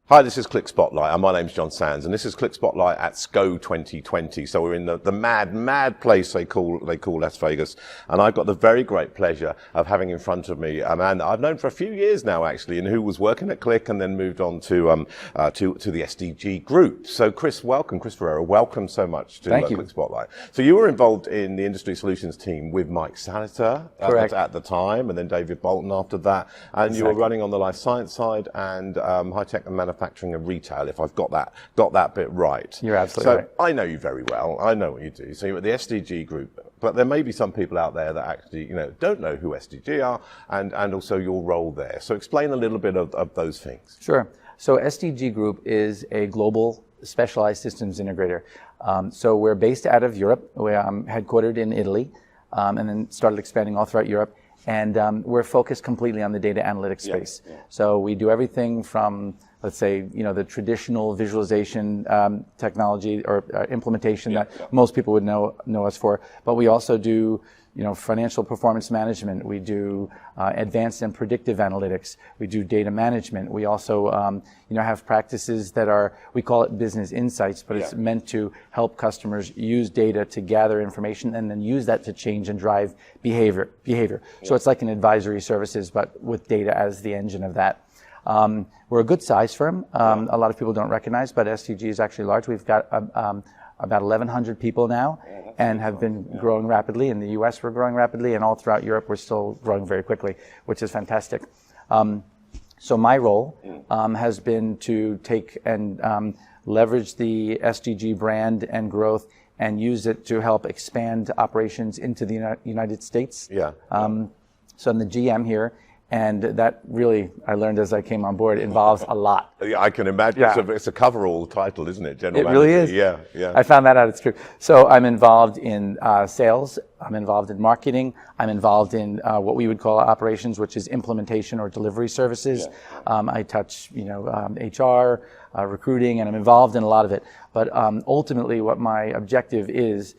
Hi, this is Click Spotlight, and my name's John Sands, and this is Click Spotlight at SKO 2020. So we're in the mad place they call Las Vegas, and I've got the very great pleasure of having in front of me a man that I've known for a few years now, actually, and who was working at Click and then moved on to the SDG group. So Chris, welcome, Chris Ferrera, welcome so much to Click Spotlight. So you were involved in the industry solutions team with Mike Saliter at the time, and then David Bolton after that, and you were running on the life science side and high tech and manufacturing and retail, if I've got that bit right. You're absolutely right. I know you very well. I know what you do. So you're at the SDG group, but there may be some people out there that actually, don't know who SDG are and also your role there. So explain a little bit of those things. Sure. So SDG Group is a global specialized systems integrator. So we're based out of Europe. We're headquartered in Italy, and then started expanding all throughout Europe. And we're focused completely on the data analytics space. Yeah. So we do everything from, let's say, the traditional visualization technology or implementation that most people would know us for. But we also do, financial performance management. We do advanced and predictive analytics. We do data management. We also, have practices that we call it business insights, but it's meant to help customers use data to gather information and then use that to change and drive behavior. So it's like an advisory services, but with data as the engine of that. We're a good size firm. A lot of people don't recognize, but SDG is actually large. We've got about 1,100 people now and have been growing rapidly. In the US, we're growing rapidly, and all throughout Europe, we're still growing very quickly, which is fantastic. So my role has been to take and leverage the SDG brand and growth and use it to help expand operations into the United States. So I'm the GM here. And that really, I learned as I came on board, involves a lot. Yeah, I can imagine. Yeah. It's a cover-all title, isn't it? General It really manager. is. Yeah. I found that out. It's true. So I'm involved in sales. I'm involved in marketing. I'm involved in what we would call operations, which is implementation or delivery services. I touch, HR, recruiting, and I'm involved in a lot of it. But ultimately, what my objective is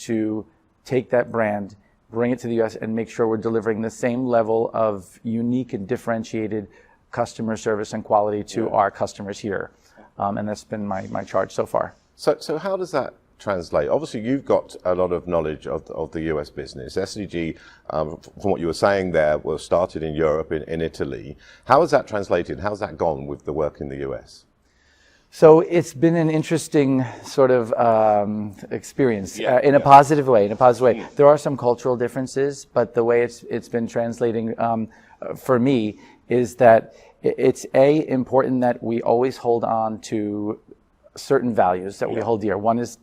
to take that brand, bring it to the US, and make sure we're delivering the same level of unique and differentiated customer service and quality to our customers here. And that's been my charge so far. So how does that translate? Obviously, you've got a lot of knowledge of the US business. SDG, from what you were saying there, was started in Europe, in Italy. How has that translated? How's that gone with the work in the US? So it's been an interesting sort of experience in a positive way. There are some cultural differences, but the way it's been translating for me is that it's important that we always hold on to certain values that we hold dear. One is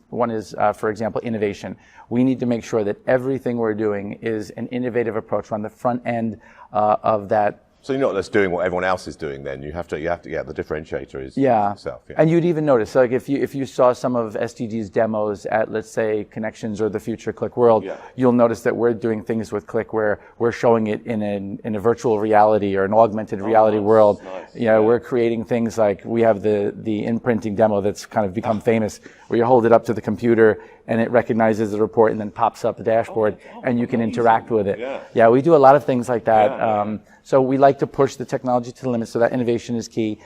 for example, innovation. We need to make sure that everything we're doing is an innovative approach on the front end of that. So you're not just doing what everyone else is doing then. You have to the differentiator is yourself. Yeah. And you'd even notice, like if you saw some of SDG's demos at, let's say, Connections or the Future Click World, you'll notice that we're doing things with Click where we're showing it in a virtual reality or an augmented reality world. Nice. We're creating things like we have the imprinting demo that's kind of become famous, where you hold it up to the computer and it recognizes the report and then pops up the dashboard and you can interact with it. Yeah, we do a lot of things like that. So we like to push the technology to the limit, so that innovation is key,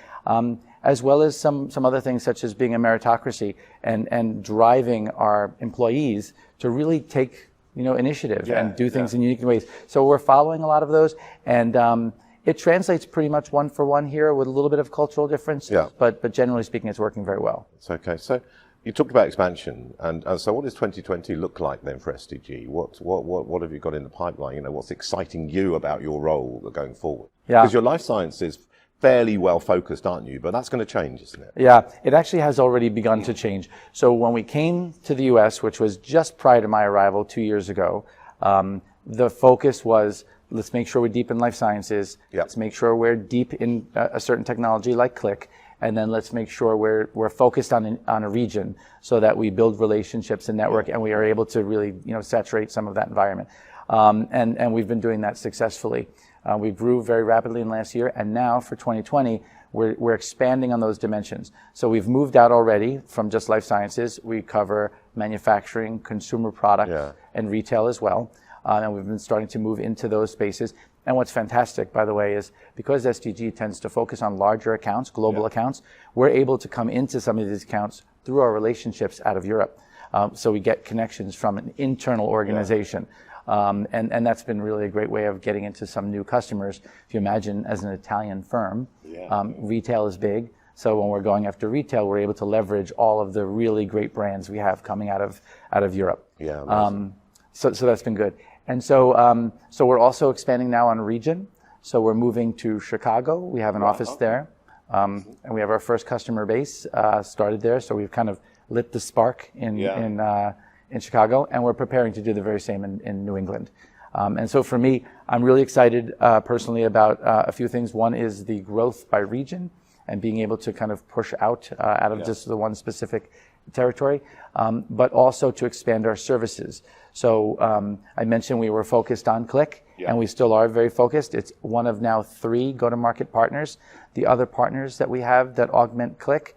as well as some other things such as being a meritocracy and driving our employees to really take initiative and do things in unique ways. So we're following a lot of those, and it translates pretty much one for one here with a little bit of cultural difference. But generally speaking, it's working very well. It's okay. So you talked about expansion, and so what does 2020 look like then for SDG? What have you got in the pipeline? What's exciting you about your role going forward? Because your life science is fairly well focused, aren't you? But that's going to change, isn't it? Yeah, it actually has already begun to change. So when we came to the US, which was just prior to my arrival 2 years ago, the focus was, let's make sure we're deep in life sciences. Let's make sure we're deep in a certain technology like Click. And then let's make sure we're focused on a region so that we build relationships and network, and we are able to really saturate some of that environment. And we've been doing that successfully. We grew very rapidly in last year, and now for 2020 we're expanding on those dimensions. So we've moved out already from just life sciences. We cover manufacturing, consumer products, and retail as well. and we've been starting to move into those spaces. And what's fantastic, by the way, is because SDG tends to focus on larger accounts, global accounts, we're able to come into some of these accounts through our relationships out of Europe. So we get connections from an internal organization. And that's been really a great way of getting into some new customers. If you imagine, as an Italian firm, retail is big. So when we're going after retail, we're able to leverage all of the really great brands we have coming out of Europe. So that's been good. And so we're also expanding now on region. So we're moving to Chicago. We have an office there. And we have our first customer base started there. So we've kind of lit the spark in Chicago, and we're preparing to do the very same in New England. And so for me, I'm really excited personally about a few things. One is the growth by region and being able to kind of push out of just the one specific territory, but also to expand our services. So I mentioned we were focused on Click, and we still are very focused. It's one of now 3 go-to-market partners. The other partners that we have that augment Click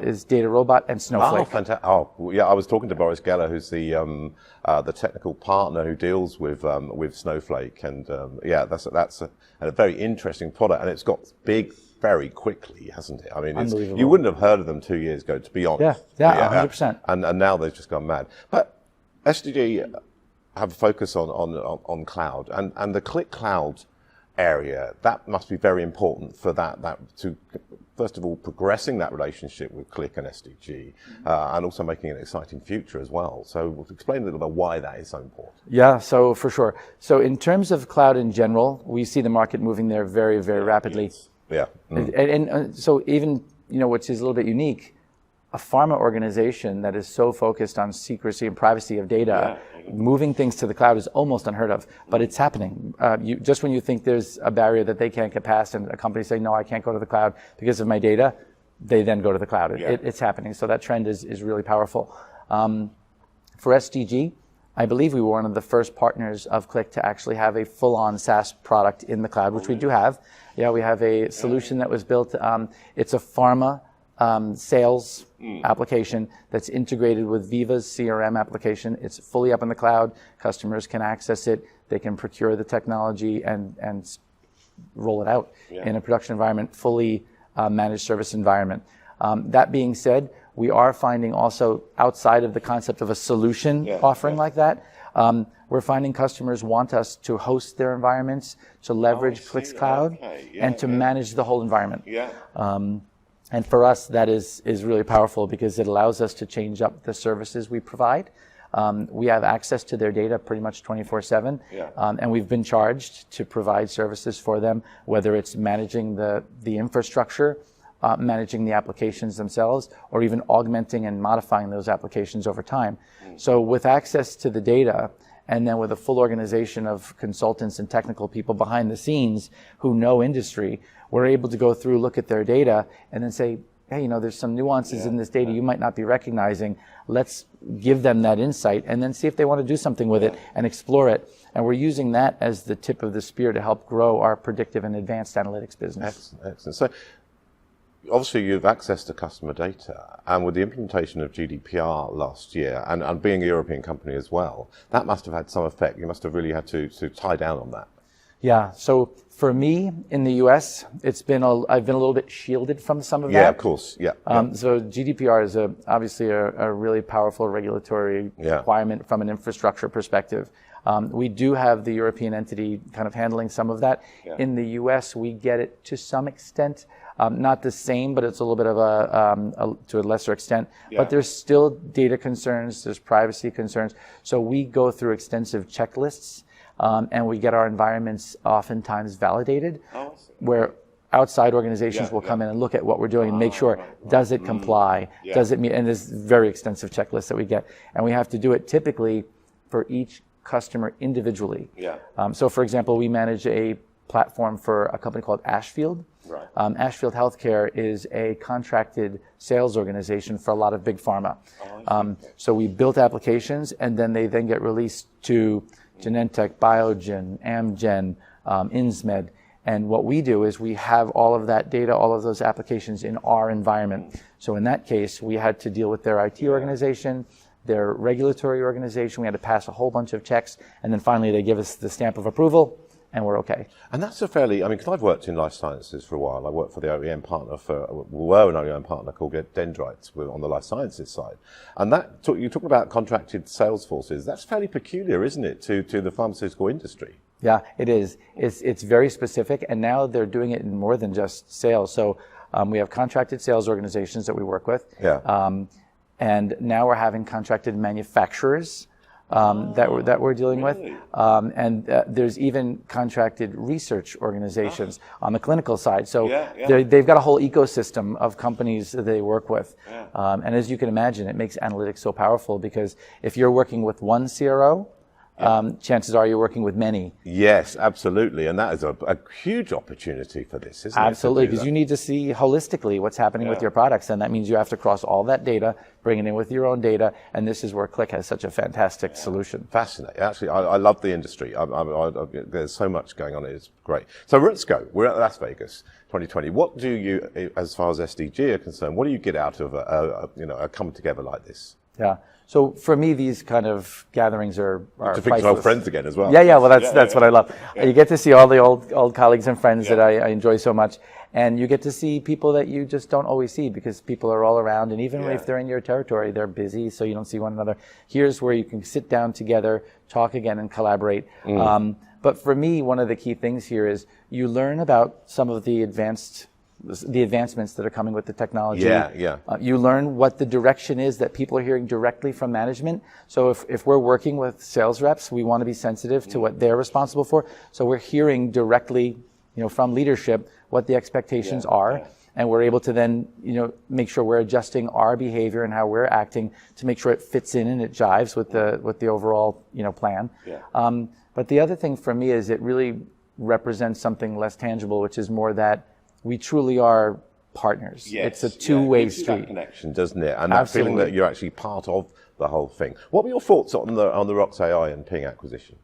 is Data Robot and Snowflake. Oh, fantastic! Oh, yeah. I was talking to Boris Geller, who's the technical partner who deals with Snowflake, and that's a very interesting product, and it's got big very quickly, hasn't it? I mean, you wouldn't have heard of them 2 years ago, to be honest. Yeah, 100%. And now they've just gone mad. But SDG have a focus on cloud, and the Click Cloud area, that must be very important for that to, first of all, progressing that relationship with Click and SDG, and also making an exciting future as well. So explain a little about why that is so important. Yeah, so for sure. So in terms of cloud in general, we see the market moving there very, very rapidly. Yeah. And so even, which is a little bit unique, a pharma organization that is so focused on secrecy and privacy of data, moving things to the cloud is almost unheard of, but it's happening. Just when you think there's a barrier that they can't get past and a company say, no, I can't go to the cloud because of my data, they then go to the cloud. It's happening. So that trend is really powerful. For SDG, I believe we were one of the first partners of Click to actually have a full-on SaaS product in the cloud, which we do have. Yeah, we have a solution that was built. It's a pharma sales application that's integrated with Viva's CRM application. It's fully up in the cloud. Customers can access it. They can procure the technology and roll it out in a production environment, fully managed service environment. That being said, we are finding also outside of the concept of a solution offering like that, we're finding customers want us to host their environments, to leverage Click's Cloud, and to manage the whole environment. And for us, that is really powerful because it allows us to change up the services we provide. We have access to their data pretty much 24/7, and we've been charged to provide services for them, whether it's managing the infrastructure, managing the applications themselves, or even augmenting and modifying those applications over time. So with access to the data, and then with a full organization of consultants and technical people behind the scenes who know industry, we're able to go through, look at their data, and then say, hey, there's some nuances in this data you might not be recognizing. Let's give them that insight and then see if they want to do something with it and explore it. And we're using that as the tip of the spear to help grow our predictive and advanced analytics business. Excellent. So obviously you have access to customer data, and with the implementation of GDPR last year, and being a European company as well, that must have had some effect. You must have really had to tie down on that. Yeah, so for me in the US, I've been a little bit shielded from some of that. Yeah, of course, So GDPR is obviously a really powerful regulatory requirement from an infrastructure perspective. We do have the European entity kind of handling some of that. In the US, we get it to some extent. Not the same, but it's a little bit of to a lesser extent. But there's still data concerns, there's privacy concerns. So we go through extensive checklists, and we get our environments oftentimes validated, where outside organizations will come in and look at what we're doing and make sure, does it comply? Does it meet? And there's very extensive checklists that we get. And we have to do it typically for each customer individually. So for example, we manage a platform for a company called Ashfield. Ashfield Healthcare is a contracted sales organization for a lot of big pharma. So we built applications, and then they then get released to Genentech, Biogen, Amgen, Insmed. And what we do is we have all of that data, all of those applications in our environment. So in that case, we had to deal with their IT organization, their regulatory organization. We had to pass a whole bunch of checks, and then finally they give us the stamp of approval, and we're okay. And that's a fairly, I mean, because I've worked in life sciences for a while. I worked for the OEM partner we were an OEM partner called Dendrites on the life sciences side. And you talk about contracted sales forces. That's fairly peculiar, isn't it, to the pharmaceutical industry? Yeah, it is. It's very specific, and now they're doing it in more than just sales. So we have contracted sales organizations that we work with. Yeah. And now we're having contracted manufacturers that we're dealing really? with. And there's even contracted research organizations on the clinical side. So they've got a whole ecosystem of companies that they work with. Yeah. And as you can imagine, it makes analytics so powerful because if you're working with one CRO, chances are you're working with many. Yes, absolutely. And that is a huge opportunity for this, isn't it? Absolutely, because you need to see holistically what's happening with your products. And that means you have to cross all that data, bring it in with your own data. And this is where Click has such a fantastic solution. Fascinating. Actually, I love the industry. There's so much going on. It's great. So we're at SKO. We're at Las Vegas 2020. What do you, as far as SDG are concerned, what do you get out of a come together like this? Yeah. So for me, these kind of gatherings are to fix old friends again as well. Yeah. Well, that's what I love. Yeah. You get to see all the old colleagues and friends that I enjoy so much, and you get to see people that you just don't always see because people are all around, and even if they're in your territory, they're busy, so you don't see one another. Here's where you can sit down together, talk again, and collaborate. But for me, one of the key things here is you learn about some of the advancements that are coming with the technology. You learn what the direction is that people are hearing directly from management. So if we're working with sales reps, we want to be sensitive to what they're responsible for. So we're hearing directly, from leadership what the expectations are. And we're able to then, make sure we're adjusting our behavior and how we're acting to make sure it fits in and it jives with the overall, plan. But the other thing for me is it really represents something less tangible, which is more that we truly are partners. Yes. It's a two-way street. That connection, doesn't it? And that feeling that you're actually part of the whole thing. What were your thoughts on the Rox AI and Ping acquisition?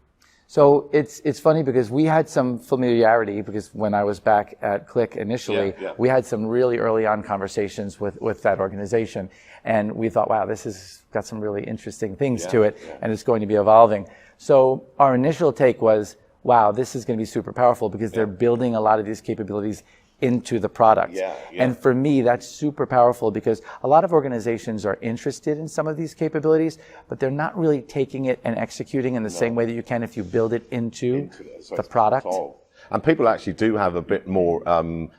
So it's funny because we had some familiarity because when I was back at Click initially, we had some really early on conversations with that organization. And we thought, wow, this has got some really interesting things to it and it's going to be evolving. So our initial take was, wow, this is going to be super powerful because they're building a lot of these capabilities into the product. And for me, that's super powerful because a lot of organizations are interested in some of these capabilities, but they're not really taking it and executing in the same way that you can if you build it into the product. And people actually do have a bit more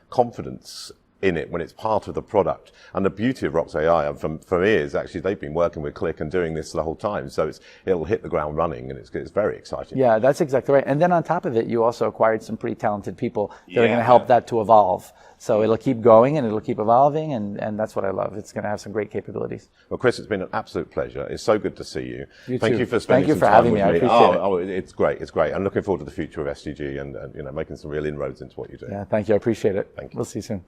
confidence in it when it's part of the product. And the beauty of Rox AI for me is actually they've been working with Click and doing this the whole time. So it'll hit the ground running and it's very exciting. Yeah, that's exactly right. And then on top of it, you also acquired some pretty talented people that are going to help that to evolve. So it'll keep going and it'll keep evolving and that's what I love. It's going to have some great capabilities. Well, Chris, it's been an absolute pleasure. It's so good to see you. Thank you for spending Thank you some for time having with me. I appreciate it. It's great. It's great. I'm looking forward to the future of SDG and making some real inroads into what you do. Yeah, thank you. I appreciate it. Thank you. We'll see you soon.